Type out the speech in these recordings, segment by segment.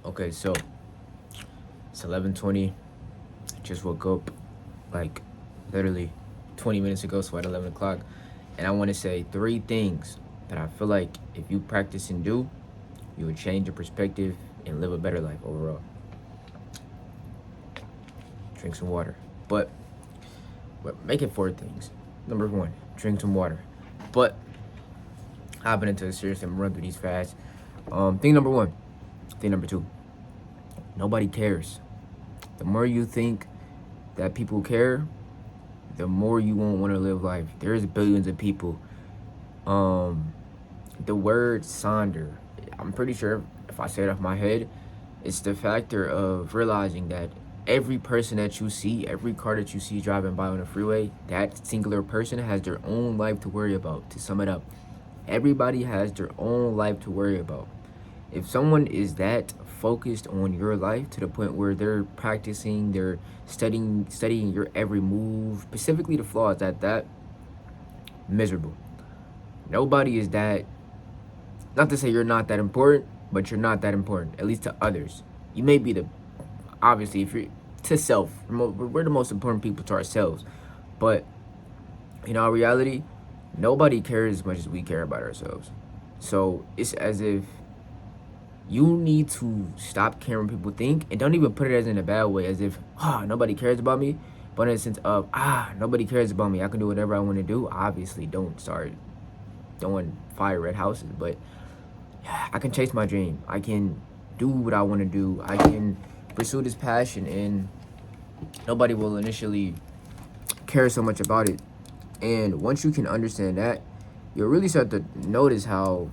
Okay, so it's 11:20. Just woke up like literally 20 minutes ago, so at 11 o'clock. And I want to say three things that I feel like if you practice and do, you would change your perspective and live a better life overall. Drink some water. But make it four things. Number one, drink some water. But hopping into it serious and run through these fast. Thing number one. Thing number two. Nobody cares. The more you think that people care, the more you won't want to live life. There's billions of people. Um, the word sonder, I'm pretty sure if I say it off my head, it's the factor of realizing that every person that you see, every car that you see driving by on the freeway, that singular person has their own life to worry about. To sum it up, everybody has their own life to worry about. If someone is that focused on your life to the point where they're practicing, they're studying your every move, specifically the flaws, that miserable. Nobody is that. Not to say you're not that important, but you're not that important, at least to others. You may be the, obviously, if you're to self, we're the most important people to ourselves. But in our reality, nobody cares as much as we care about ourselves. So it's as if you need to stop caring what people think, and don't even put it as in a bad way, as if nobody cares about me, but in the sense of nobody cares about me, I can do whatever I want to do. Obviously, don't start throwing fire red houses, but I can chase my dream. I can do what I want to do. I can pursue this passion, and nobody will initially care so much about it. And once you can understand that, you'll really start to notice how,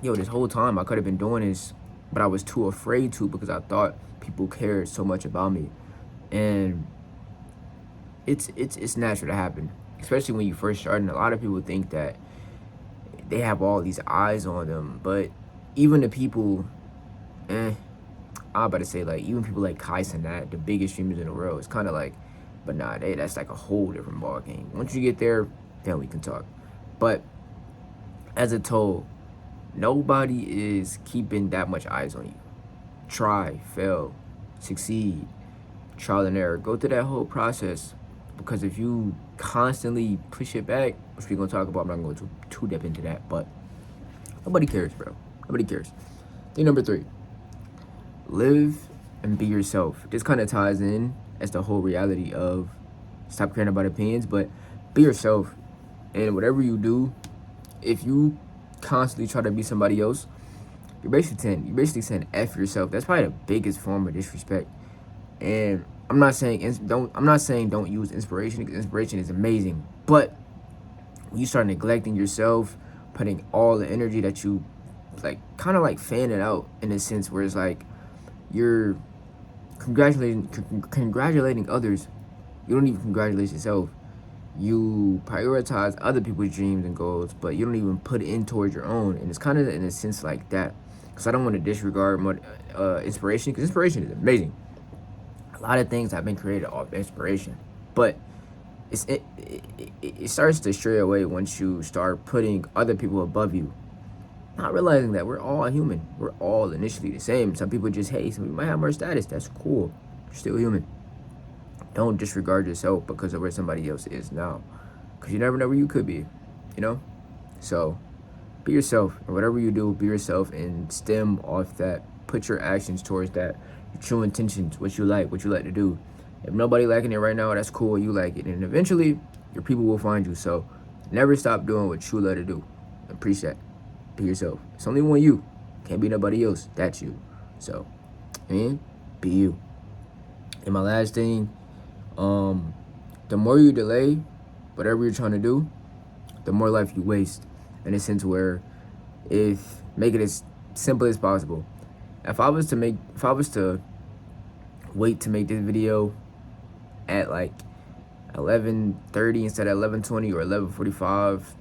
this whole time I could have been doing this, but I was too afraid to because I thought people cared so much about me. And it's natural to happen, especially when you first start. And a lot of people think that they have all these eyes on them, but even the people, I'm about to say, like, even people like Kai Cenat, the biggest streamers in the world, it's kind of like, but nah, that's like a whole different ball game. Once you get there, then we can talk. But as a total, nobody is keeping that much eyes on you. Try, fail, succeed, trial and error. Go through that whole process, because if you constantly push it back, which we're gonna talk about, I'm not going to go too deep into that, but nobody cares, bro. Nobody cares. Thing number three, live and be yourself. This kind of ties in as the whole reality of stop caring about opinions, but be yourself. And whatever you do, if you constantly try to be somebody else, you're basically saying F yourself. That's probably the biggest form of disrespect. And I'm not saying don't use inspiration, because inspiration is amazing. But when you start neglecting yourself, putting all the energy that you like, kind of like fan it out in a sense where it's like you're congratulating others. You don't even congratulate yourself. You prioritize other people's dreams and goals, but you don't even put in towards your own. And it's kind of in a sense like that, because I don't want to disregard inspiration, because inspiration is amazing. A lot of things have been created off inspiration, but it starts to stray away once you start putting other people above you, not realizing that we're all human. We're all initially the same. Some people just hate. Some people might have more status. That's cool. You're still human. Don't disregard yourself because of where somebody else is now, because you never know where you could be, you know? So be yourself, and whatever you do, be yourself, and stem off that. Put your actions towards that, your true intentions, what you like to do. If nobody liking it right now, that's cool. You like it, and eventually your people will find you. So never stop doing what you love to do. Appreciate. Be yourself. It's only one you. Can't be nobody else. That's you. So, be you. And my last thing, the more you delay whatever you're trying to do, the more life you waste. In a sense where, if make it as simple as possible. If I was to wait to make this video at like 11:30 instead of 11:20 or 11:45,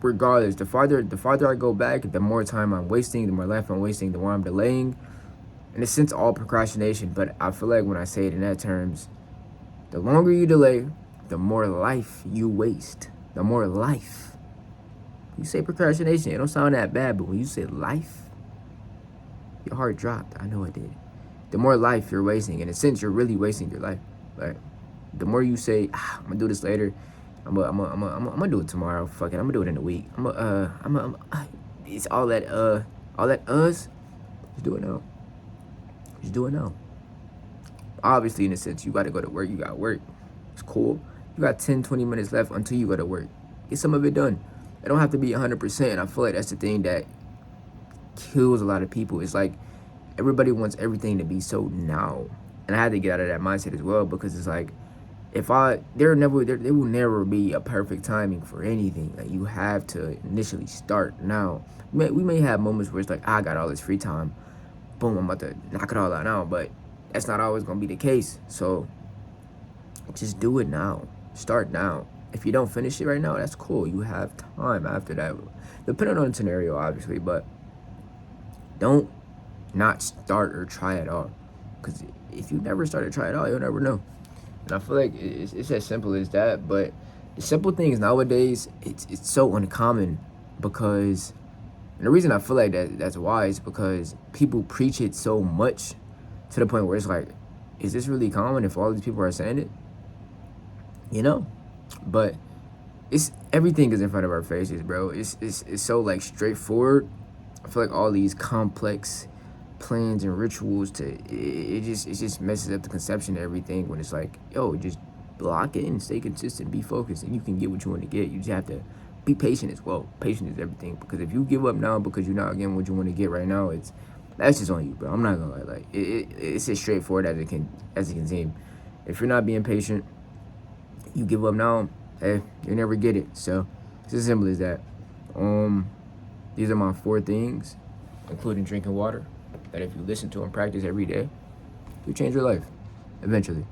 regardless, the farther I go back, the more time I'm wasting, the more life I'm wasting, the more I'm delaying. In a sense, all procrastination. But I feel like when I say it in that terms, the longer you delay, the more life you waste. The more life. You say procrastination, it don't sound that bad, but when you say life, Your heart dropped. I know it did. The more life you're wasting, in a sense, you're really wasting your life. Right? The more you say, I'm gonna do this later. I'm gonna do it tomorrow. Fuck it. I'm gonna do it in a week. It's all that us. Just do it now. Just do it now. Obviously, in a sense, you gotta go to work. You got work. It's cool. You got 10, 20 minutes left until you go to work. Get some of it done. It don't have to be 100%. And I feel like that's the thing that kills a lot of people. It's like everybody wants everything to be so now. And I had to get out of that mindset as well, because it's like, there will never be a perfect timing for anything. Like, you have to initially start now. We may have moments where it's like, I got all this free time. Boom, I'm about to knock it all out now. But that's not always going to be the case. So just do it now. Start now. If you don't finish it right now, that's cool. You have time after that. Depending on the scenario, obviously. But don't not start or try at all. Because if you never start or try at all, you'll never know. And I feel like it's as simple as that. But the simple things nowadays, it's so uncommon, because, and the reason I feel like that's why is because people preach it so much to the point where it's like, is this really common if all these people are saying it? You know? But everything is in front of our faces, bro. It's so like straightforward. I feel like all these complex plans and rituals it just messes up the conception of everything, when it's like, yo, just block it and stay consistent, be focused, and you can get what you want to get. You just have to be patient as well. Patience is everything, because if you give up now because you're not getting what you want to get right now, that's just on you, bro. I'm not gonna lie. Like, it's as straightforward as it can seem. If you're not being patient, you give up now, hey, you'll never get it. So it's as simple as that. These are my 4 things, including drinking water, that if you listen to and practice every day, you change your life eventually.